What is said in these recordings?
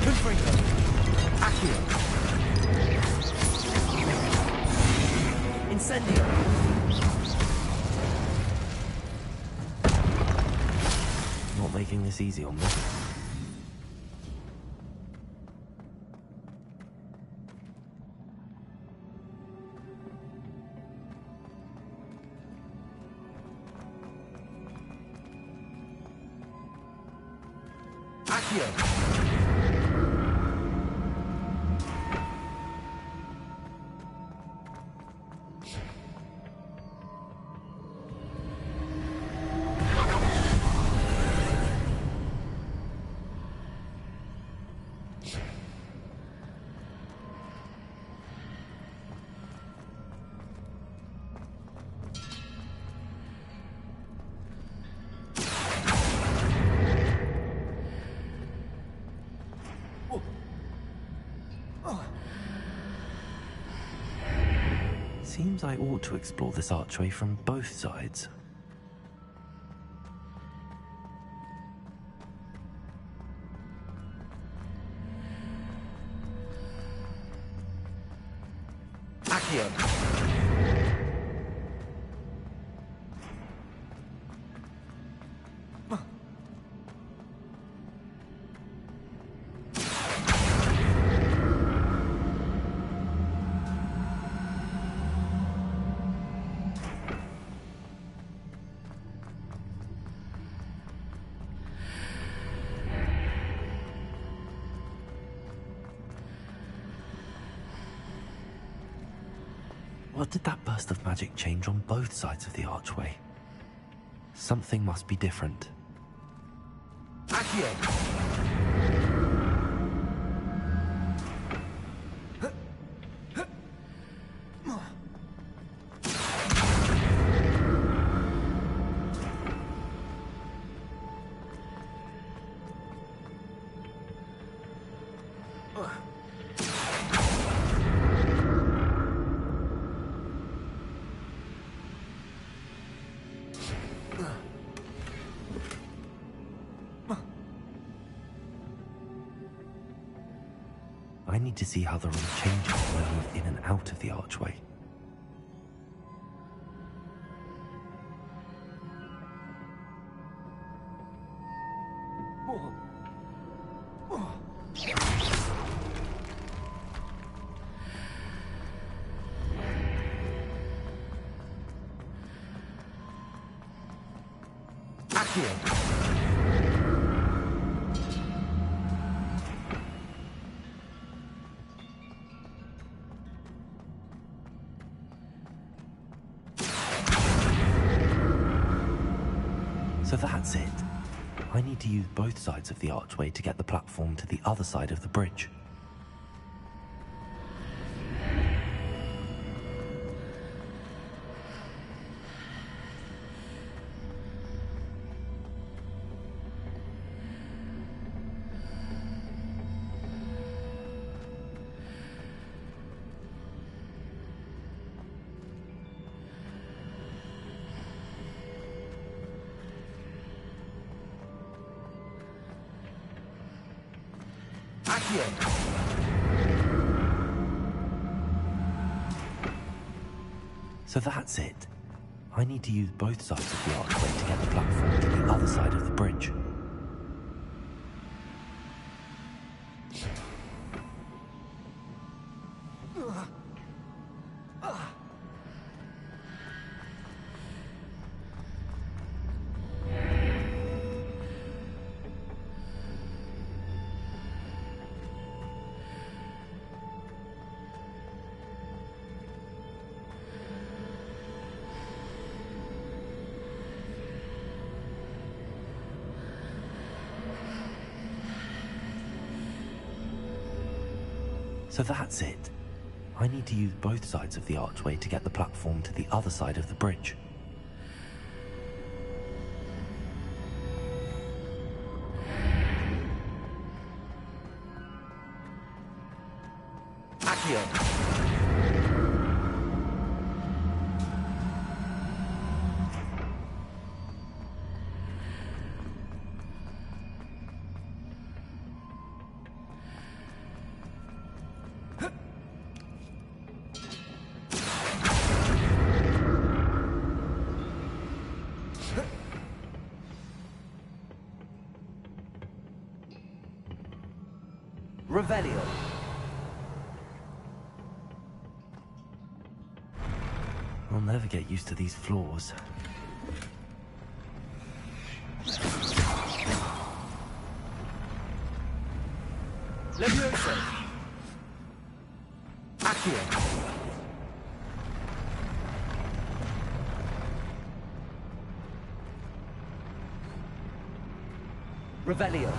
Confringo. Accio. Incendio. Not making this easy on me. Accio. Seems I ought to explore this archway from both sides. Accio. What did that burst of magic change on both sides of the archway? Something must be different. Accio. I need to see how the room changes when I move in and out of the archway. Accio. So that's it. I need to use both sides of the archway to get the platform to the other side of the bridge. So that's it. I need to use both sides of the archway to get the platform to the other side of the bridge. So that's it. I need to use both sides of the archway to get the platform to the other side of the bridge. Accio. Revelio. I'll never get used to these floors. Levioso. Accio. Revelio.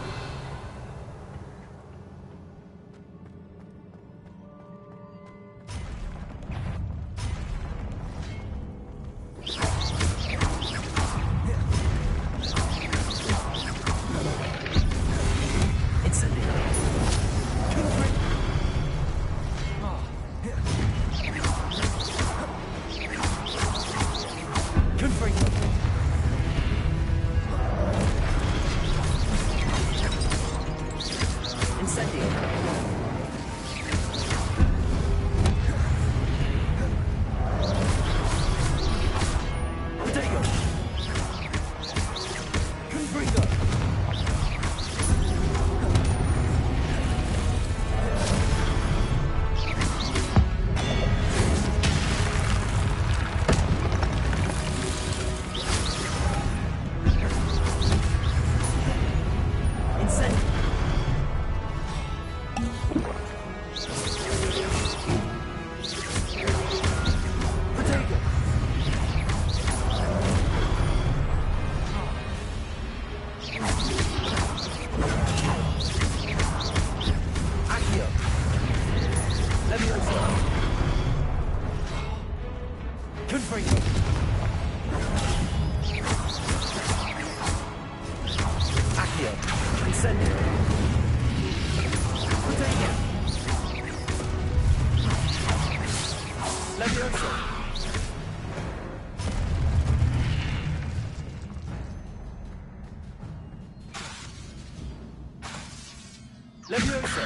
Levioso.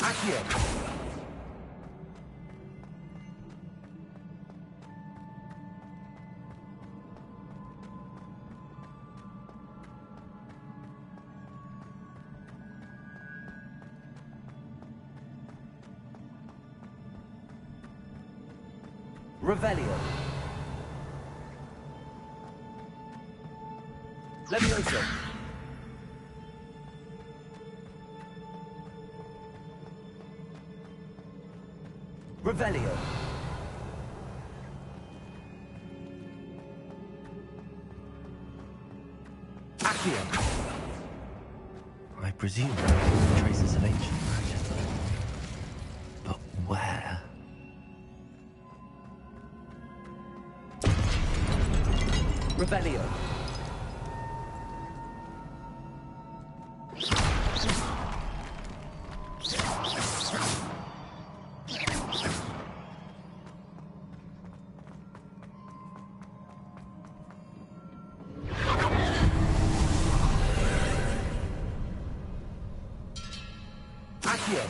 Accio. Revelio. Levioso. Revelio. Accio. I presume there are traces of ancient magic. But where? Revelio. Accio.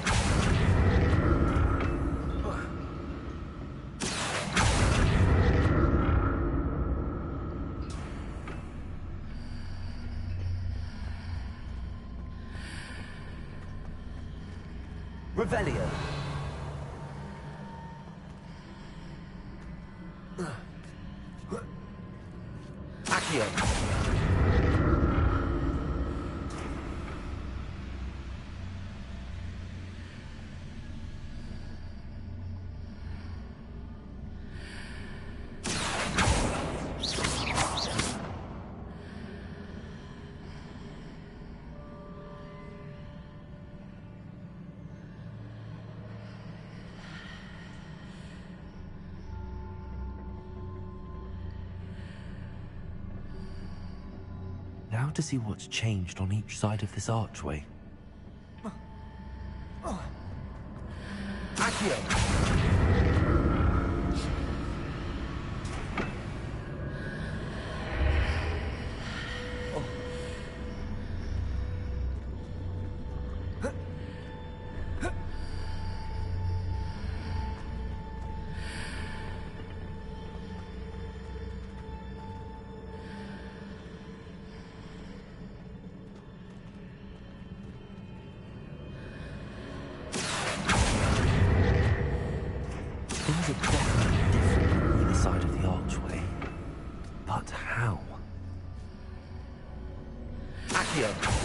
Revelio. Accio. Now to see what's changed on each side of this archway. Accio. Accio.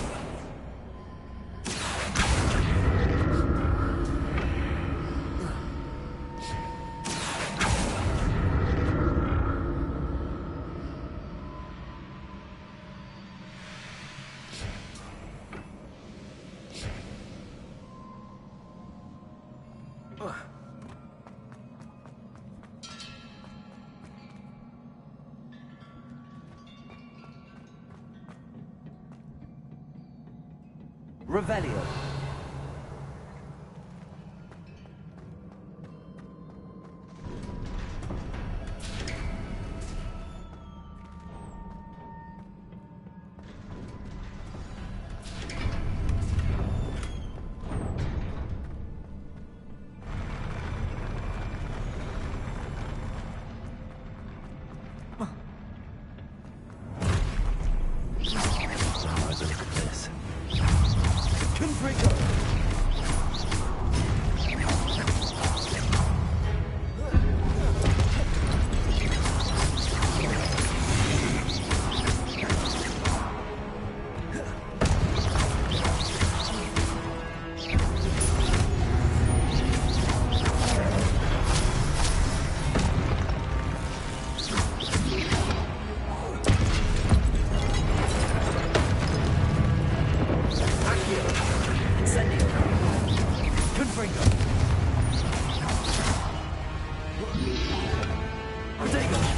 Revelio. Let's look at this. Confringo. Incendio. Confringo. Protego.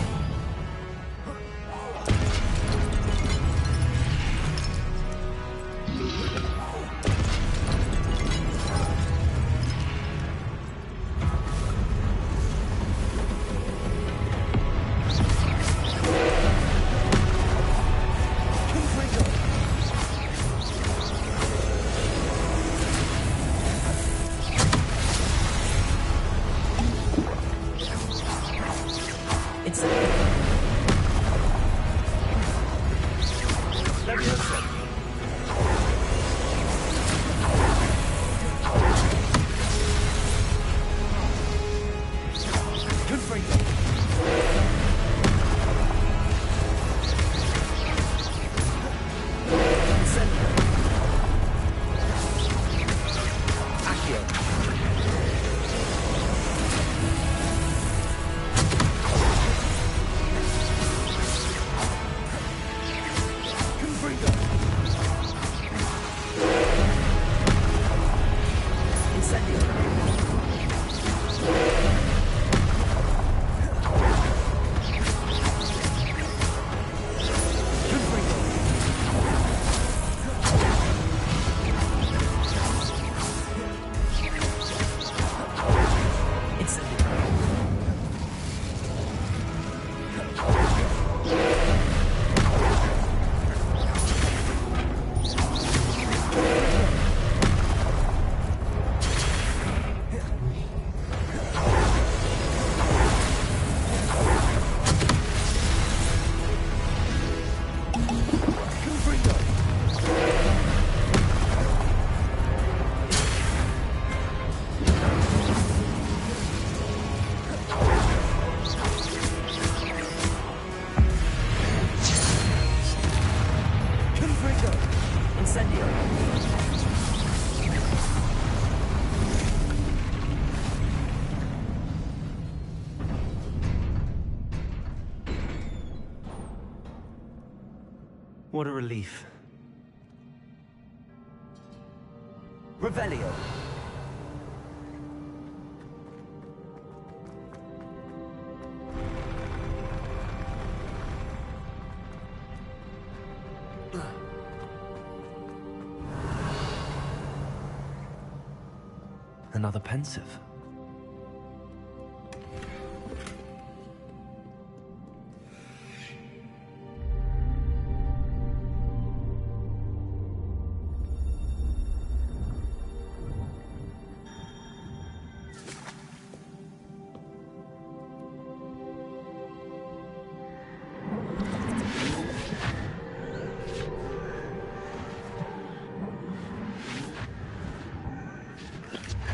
What a relief. Revelio. Another pensive.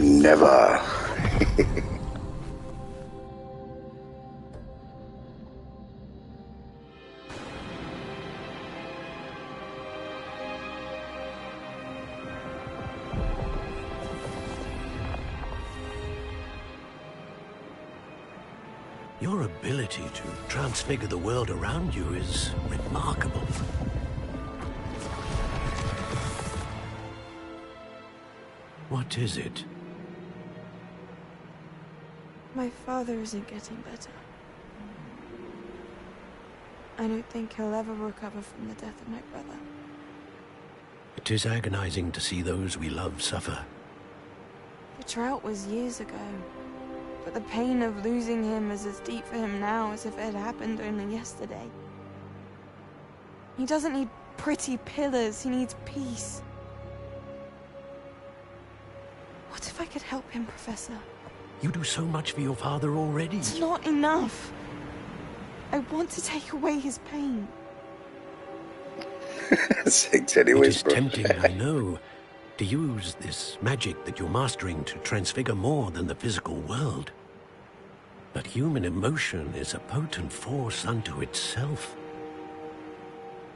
Never. Your ability to transfigure the world around you is remarkable. What is it? My father isn't getting better. I don't think he'll ever recover from the death of my brother. It is agonizing to see those we love suffer. The drought was years ago, but the pain of losing him is as deep for him now as if it had happened only yesterday. He doesn't need pretty pillars, he needs peace. What if I could help him, Professor? You do so much for your father already. It's not enough. I want to take away his pain. Six anyways, It is tempting, I know, to use this magic that you're mastering to transfigure more than the physical world. But human emotion is a potent force unto itself.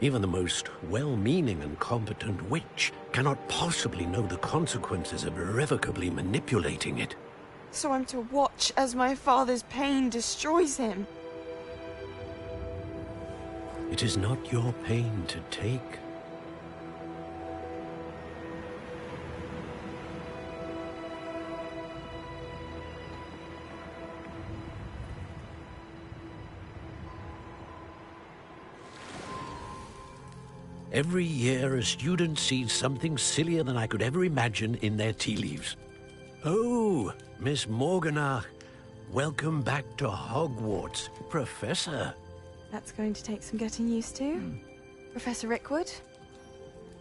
Even the most well-meaning and competent witch cannot possibly know the consequences of irrevocably manipulating it. So I'm to watch as my father's pain destroys him. It is not your pain to take. Every year, a student sees something sillier than I could ever imagine in their tea leaves. Oh, Miss Morganach, welcome back to Hogwarts, Professor. That's going to take some getting used to. Professor Rickwood?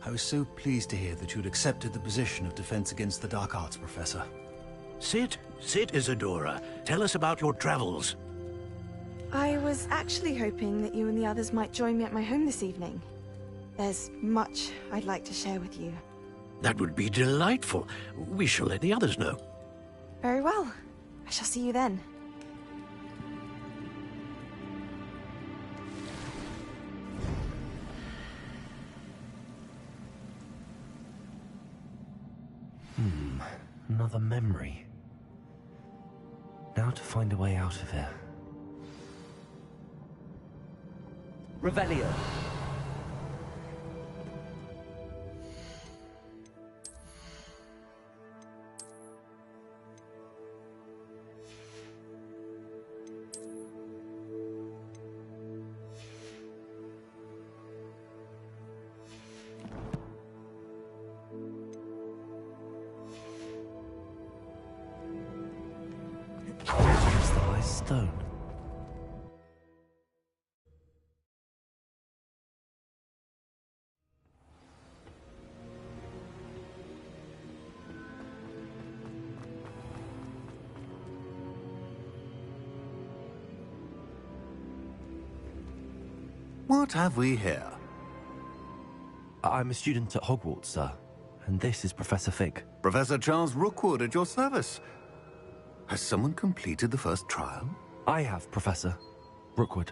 I was so pleased to hear that you'd accepted the position of Defense Against the Dark Arts, Professor. Sit, Isadora. Tell us about your travels. I was actually hoping that you and the others might join me at my home this evening. There's much I'd like to share with you. That would be delightful. We shall let the others know. Very well. I shall see you then. Another memory. Now to find a way out of here. Revelio. Where's the last stone? What have we here? I'm a student at Hogwarts, sir. And this is Professor Fig. Professor Charles Rookwood at your service. Has someone completed the first trial? I have, Professor Rookwood.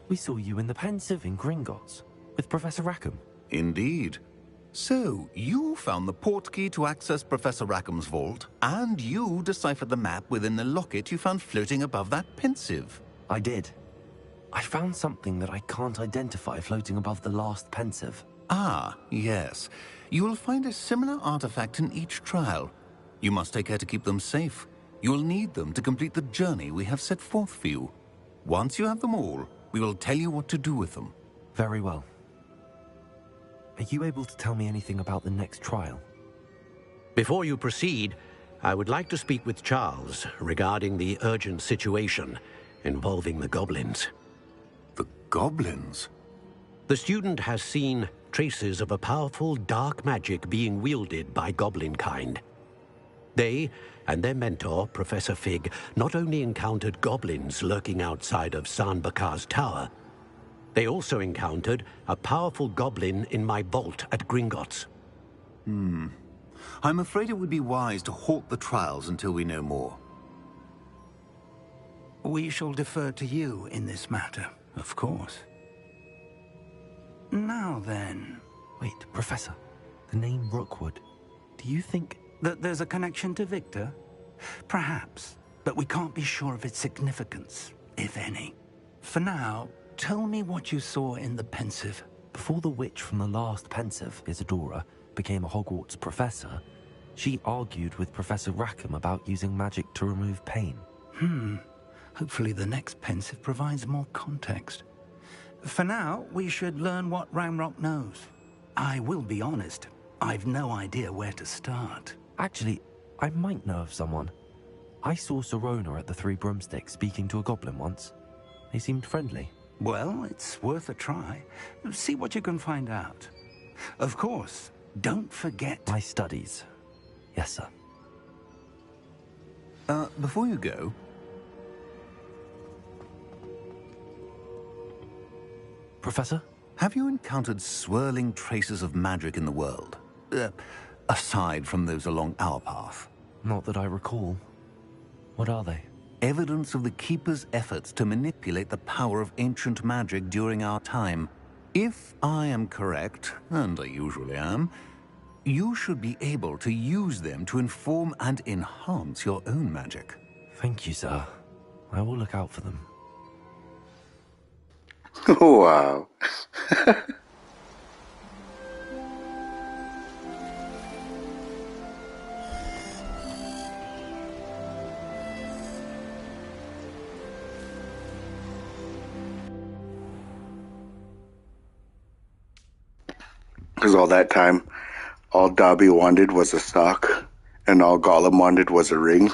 We saw you in the Pensive in Gringotts with Professor Rackham. Indeed. So, you found the portkey to access Professor Rackham's vault, and you deciphered the map within the locket you found floating above that Pensive. I did. I found something that I can't identify floating above the last Pensive. Ah, yes. You will find a similar artifact in each trial. You must take care to keep them safe. You will need them to complete the journey we have set forth for you. Once you have them all, we will tell you what to do with them. Very well. Are you able to tell me anything about the next trial? Before you proceed, I would like to speak with Charles regarding the urgent situation involving the goblins. The goblins? The student has seen traces of a powerful dark magic being wielded by goblin kind. They and their mentor, Professor Fig, not only encountered goblins lurking outside of San Bakar's tower, they also encountered a powerful goblin in my vault at Gringotts. I'm afraid it would be wise to halt the trials until we know more. We shall defer to you in this matter, of course. Now then... Wait, Professor. The name Rookwood. Do you think... that there's a connection to Victor? Perhaps. but we can't be sure of its significance, if any. For now, tell me what you saw in the Pensive. Before the witch from the last Pensive, Isadora, became a Hogwarts professor, she argued with Professor Rackham about using magic to remove pain. Hopefully the next Pensive provides more context. For now, we should learn what Ramrock knows. I will be honest, I've no idea where to start. Actually, I might know of someone. I saw Sirona at the Three Broomsticks speaking to a goblin once. They seemed friendly. Well, it's worth a try. See what you can find out. Of course, don't forget... My studies. Yes, sir. Before you go... Professor? Have you encountered swirling traces of magic in the world? Aside from those along our path? Not that I recall. What are they? Evidence of the Keeper's efforts to manipulate the power of ancient magic during our time. If I am correct, and I usually am, you should be able to use them to inform and enhance your own magic. Thank you, sir. I will look out for them. Wow. Because all that time, all Dobby wanted was a sock, and all Gollum wanted was a ring.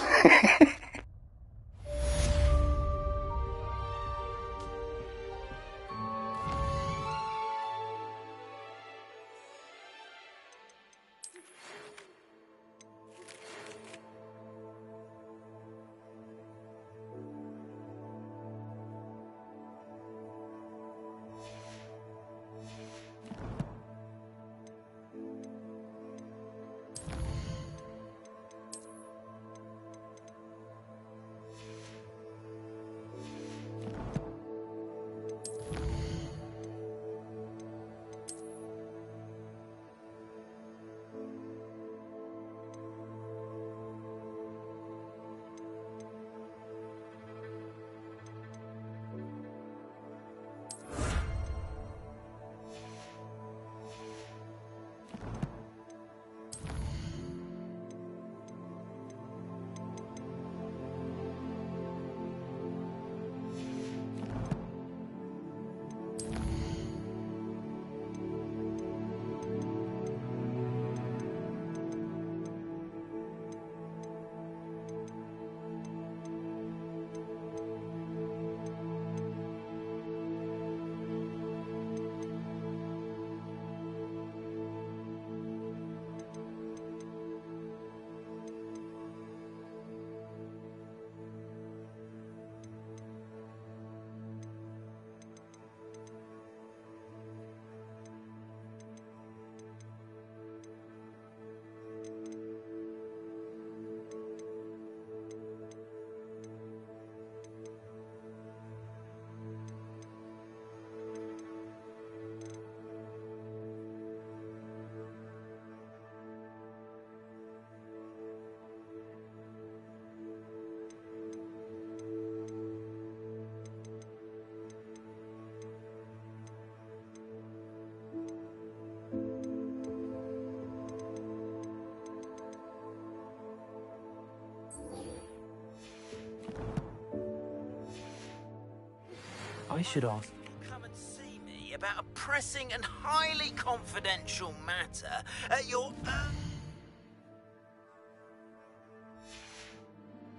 I should ask. Come and see me about a pressing and highly confidential matter at your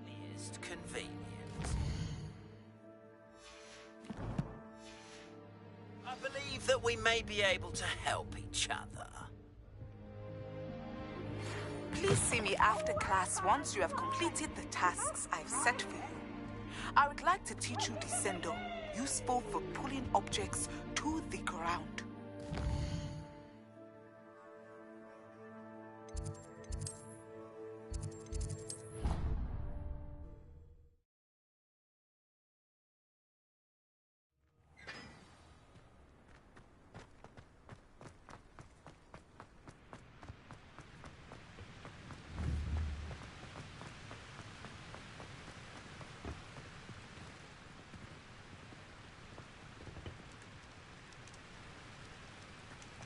earliest convenience. I believe that we may be able to help each other. Please see me after class once you have completed the tasks I've set for you. I would like to teach you Descendo, useful for pulling objects to the ground.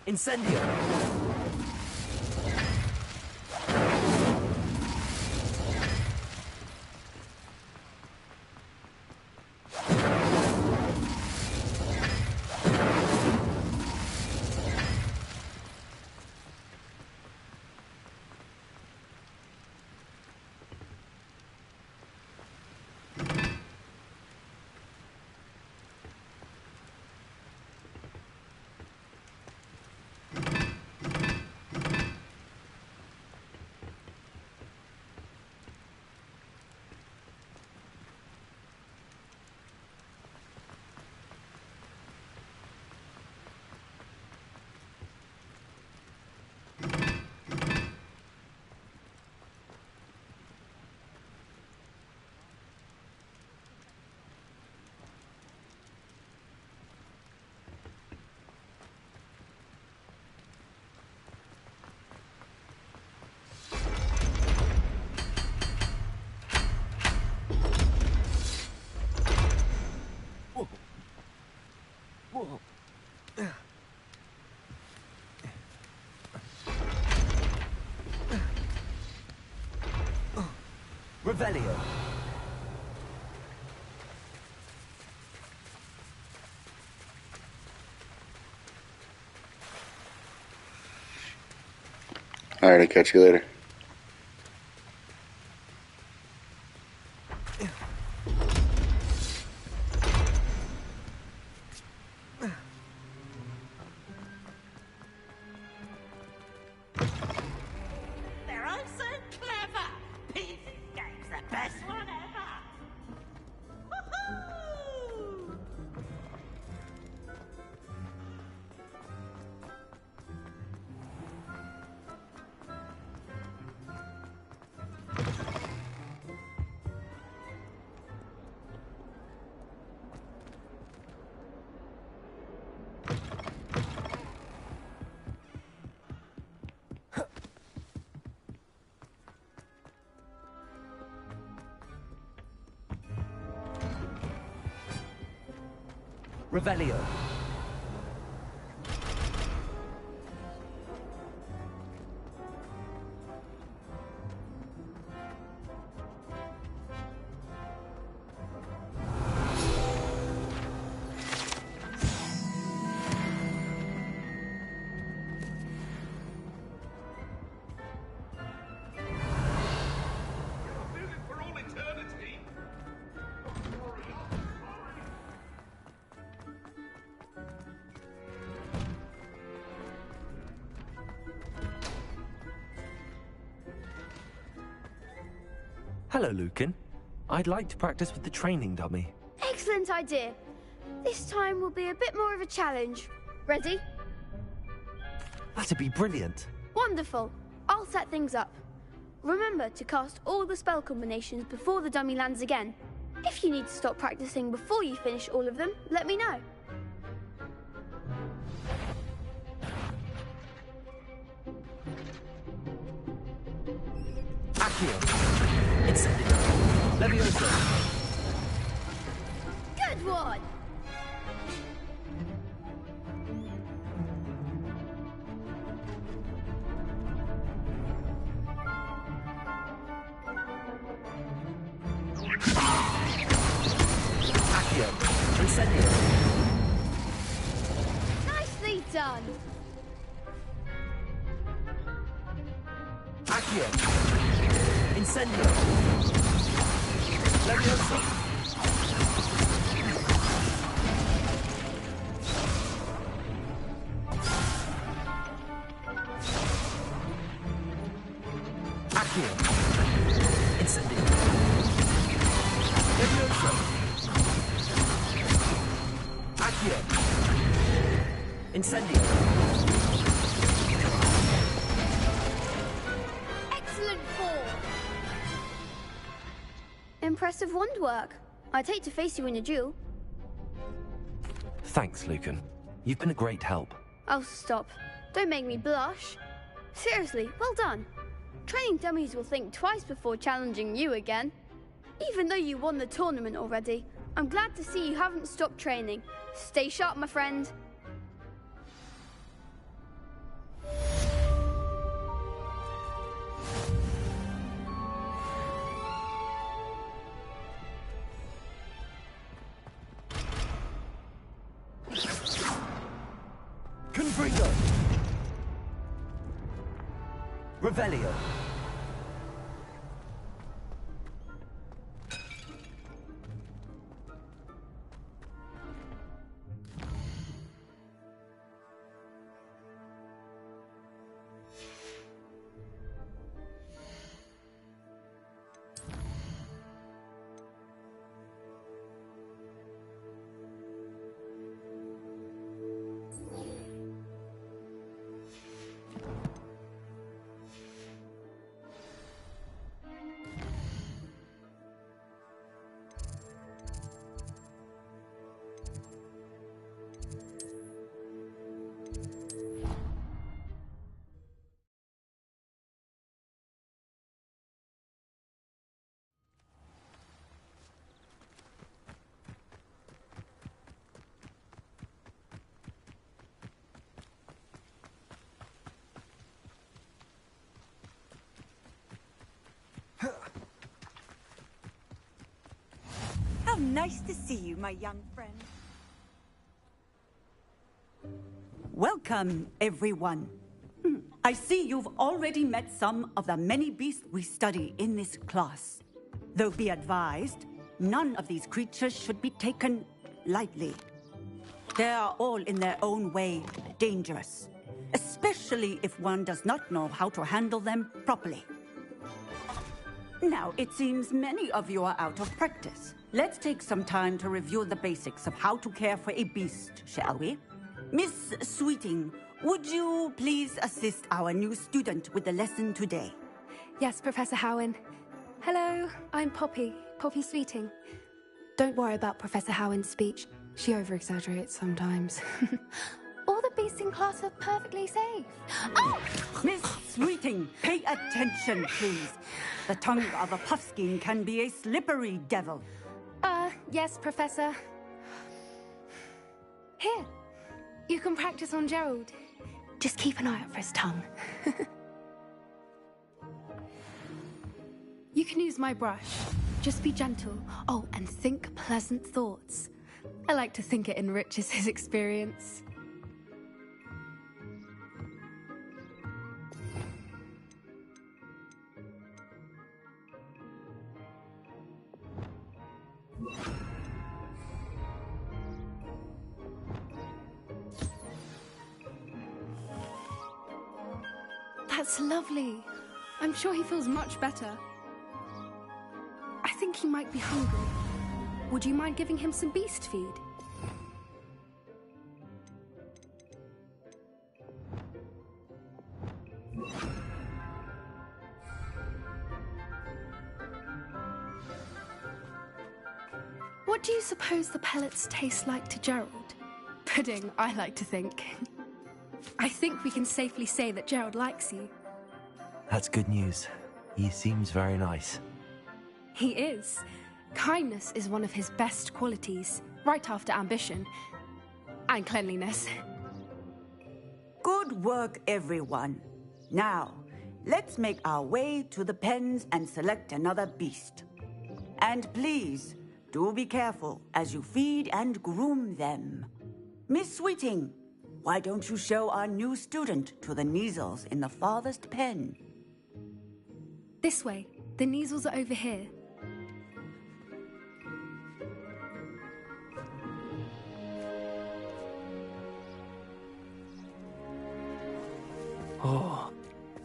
Incendio! Revelio. Alright, I'll catch you later. They're all so clever. Piece game's the best one ever. Woohoo! Revelio. Hello, Lucan. I'd like to practice with the training dummy. Excellent idea. This time will be a bit more of a challenge. Ready? That'd be brilliant. Wonderful. I'll set things up. Remember to cast all the spell combinations before the dummy lands again. If you need to stop practicing before you finish all of them, let me know. Accio. Incendio. Levioso. Good one! Accio. Incendio. Nicely done! Accio. Incendio. Levioso. Accio. Incendio. Levioso. Accio. Incendio. Excellent form! Impressive wand work. I'd hate to face you in a duel. Thanks, Lucan. You've been a great help. Oh, stop. Don't make me blush. Seriously, well done. Training dummies will think twice before challenging you again. Even though you won the tournament already, I'm glad to see you haven't stopped training. Stay sharp, my friend. Revelio. How nice to see you, my young friend. Welcome, everyone. I see you've already met some of the many beasts we study in this class. Though be advised, none of these creatures should be taken lightly. They are all in their own way dangerous, especially if one does not know how to handle them properly. Now, it seems many of you are out of practice. Let's take some time to review the basics of how to care for a beast, shall we? Miss Sweeting, would you please assist our new student with the lesson today? Yes, Professor Howen. Hello, I'm Poppy Sweeting. Don't worry about Professor Howen's speech. She over-exaggerates sometimes. All the beasts in class are perfectly safe. Oh! Miss Sweeting, pay attention, please. The tongue of a puffskein can be a slippery devil. Yes, Professor. Here, you can practice on Gerald. Just keep an eye out for his tongue. You can use my brush. Just be gentle. Oh, and think pleasant thoughts. I like to think it enriches his experience. That's lovely. I'm sure he feels much better. I think he might be hungry. Would you mind giving him some beast feed? What do you suppose the pellets taste like to Gerald? Pudding, I like to think. I think we can safely say that Gerald likes you. That's good news. He seems very nice. He is. Kindness is one of his best qualities, right after ambition. And cleanliness. Good work, everyone. Now, let's make our way to the pens and select another beast. And please, do be careful as you feed and groom them. Miss Sweeting, why don't you show our new student to the Neasels in the farthest pen? This way. The Neasels are over here. Oh,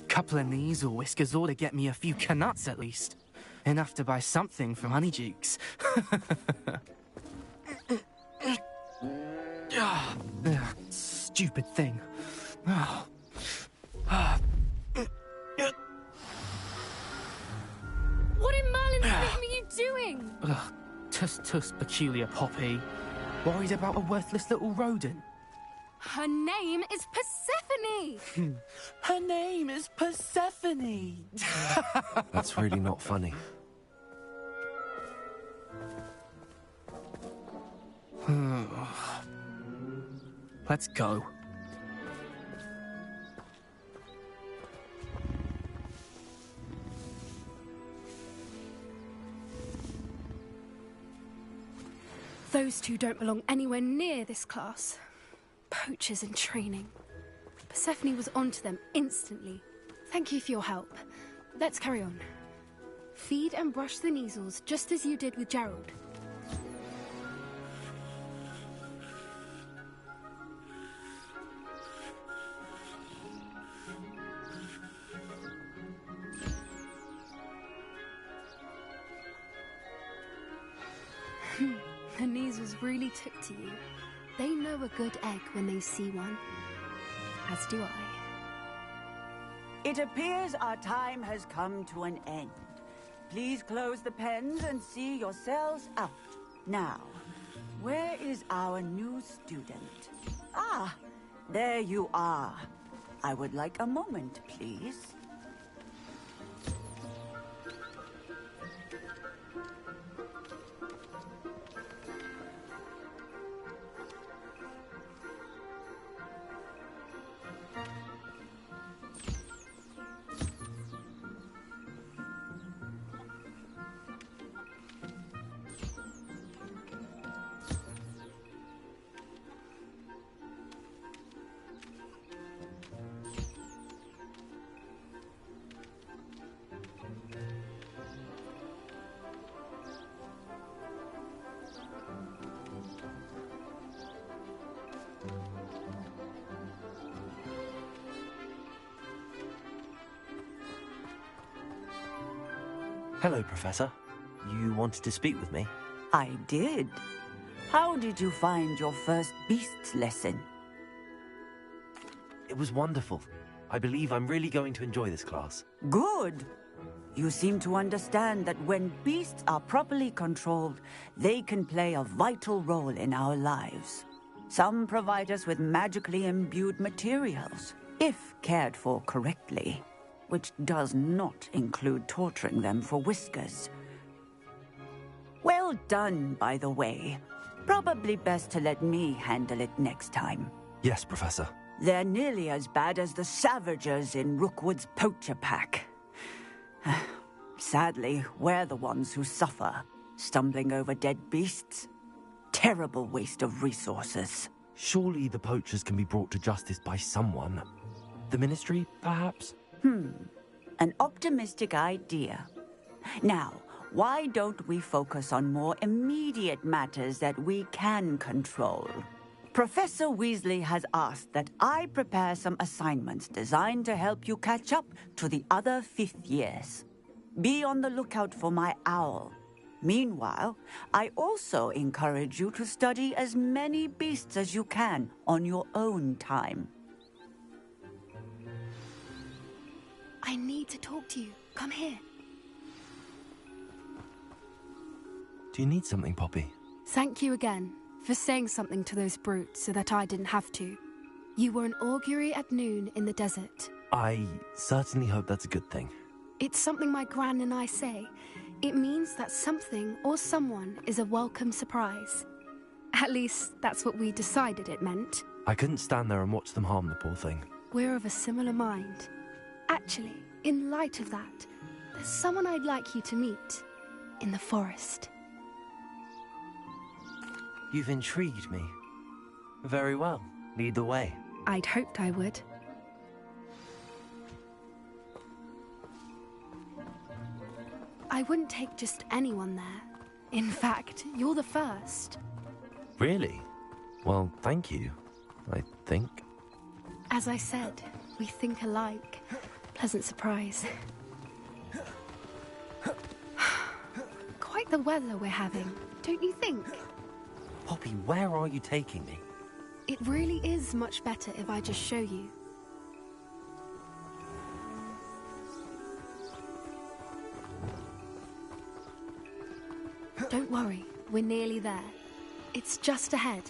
couple of Neasel whiskers ought to get me a few canuts at least. Enough to buy something from Honeydukes. Stupid thing. What in Merlin's name are you doing? Tuss, peculiar Poppy. Worried about a worthless little rodent? Her name is Persephone! Her name is Persephone! That's really not funny. Let's go. Those two don't belong anywhere near this class. Poachers in training. Persephone was onto them instantly. Thank you for your help. Let's carry on. Feed and brush the measles just as you did with Gerald. The measles really took to you. They know a good egg when they see one. As do I. It appears our time has come to an end. Please close the pens and see yourselves out. Now, where is our new student? Ah, there you are. I would like a moment, please. Hello, Professor. You wanted to speak with me? I did. How did you find your first beasts lesson? It was wonderful. I believe I'm really going to enjoy this class. Good. You seem to understand that when beasts are properly controlled, they can play a vital role in our lives. Some provide us with magically imbued materials, if cared for correctly, which does not include torturing them for whiskers. Well done, by the way. Probably best to let me handle it next time. Yes, Professor. They're nearly as bad as the Savagers in Rookwood's poacher pack. Sadly, we're the ones who suffer, stumbling over dead beasts. Terrible waste of resources. Surely the poachers can be brought to justice by someone. The Ministry, perhaps? An optimistic idea. Now, why don't we focus on more immediate matters that we can control? Professor Weasley has asked that I prepare some assignments designed to help you catch up to the other fifth years. Be on the lookout for my owl. Meanwhile, I also encourage you to study as many beasts as you can on your own time. I need to talk to you. Come here. Do you need something, Poppy? Thank you again for saying something to those brutes so that I didn't have to. You were an augury at noon in the desert. I certainly hope that's a good thing. It's something my gran and I say. It means that something or someone is a welcome surprise. At least, that's what we decided it meant. I couldn't stand there and watch them harm the poor thing. We're of a similar mind. Actually, in light of that, there's someone I'd like you to meet in the forest. You've intrigued me. Very well. Lead the way. I'd hoped I would. I wouldn't take just anyone there. In fact, you're the first. Really? Well, thank you, I think. As I said, we think alike. Pleasant surprise. Quite the weather we're having, don't you think? Poppy, where are you taking me? It really is much better if I just show you. Don't worry, we're nearly there. It's just ahead.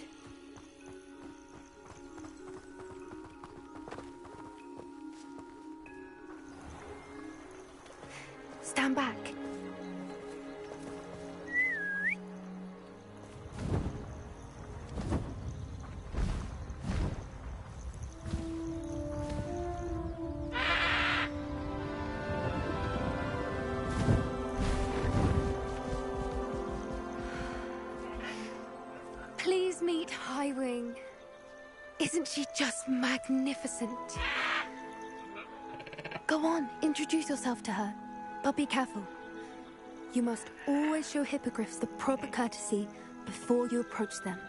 Stand back. Please meet Highwing. Isn't she just magnificent? Go on, introduce yourself to her. But be careful. You must always show hippogriffs the proper courtesy before you approach them.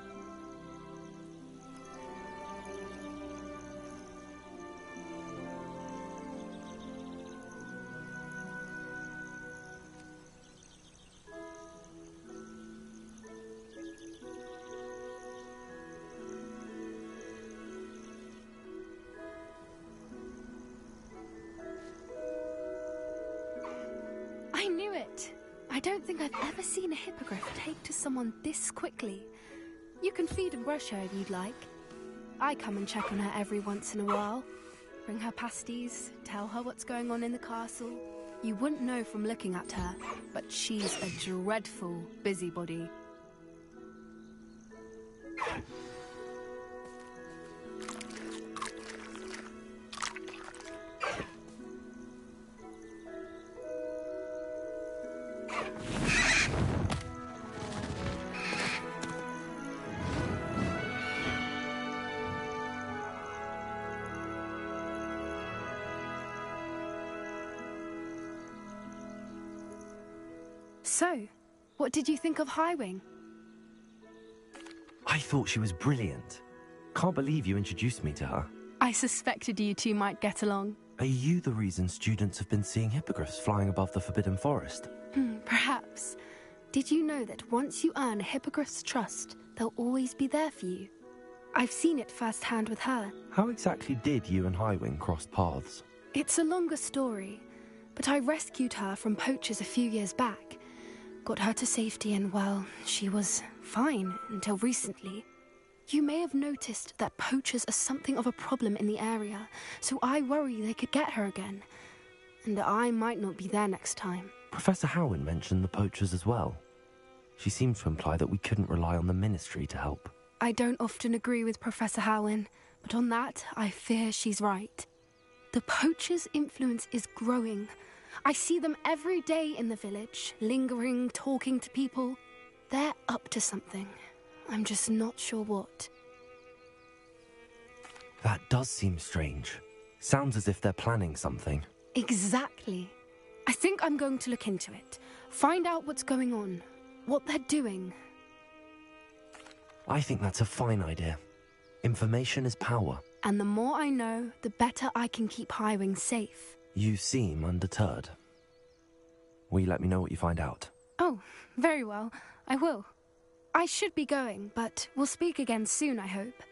I knew it! I don't think I've ever seen a hippogriff take to someone this quickly. You can feed and brush her if you'd like. I come and check on her every once in a while. Bring her pasties, tell her what's going on in the castle. You wouldn't know from looking at her, but she's a dreadful busybody. So, what did you think of Highwing? I thought she was brilliant. Can't believe you introduced me to her. I suspected you two might get along. Are you the reason students have been seeing hippogriffs flying above the Forbidden Forest? Perhaps. Did you know that once you earn a hippogriff's trust, they'll always be there for you? I've seen it firsthand with her. How exactly did you and Highwing cross paths? It's a longer story, but I rescued her from poachers a few years back. Got her to safety and, well, she was fine until recently. You may have noticed that poachers are something of a problem in the area, so I worry they could get her again. And I might not be there next time. Professor Howin mentioned the poachers as well. She seemed to imply that we couldn't rely on the Ministry to help. I don't often agree with Professor Howin, but on that, I fear she's right. The poachers' influence is growing. I see them every day in the village, lingering, talking to people. They're up to something. I'm just not sure what. That does seem strange. Sounds as if they're planning something. Exactly. I think I'm going to look into it. Find out what's going on. What they're doing. I think that's a fine idea. Information is power. And the more I know, the better I can keep Highwing safe. You seem undeterred. Will you let me know what you find out? Oh, very well. I will. I should be going, but we'll speak again soon, I hope.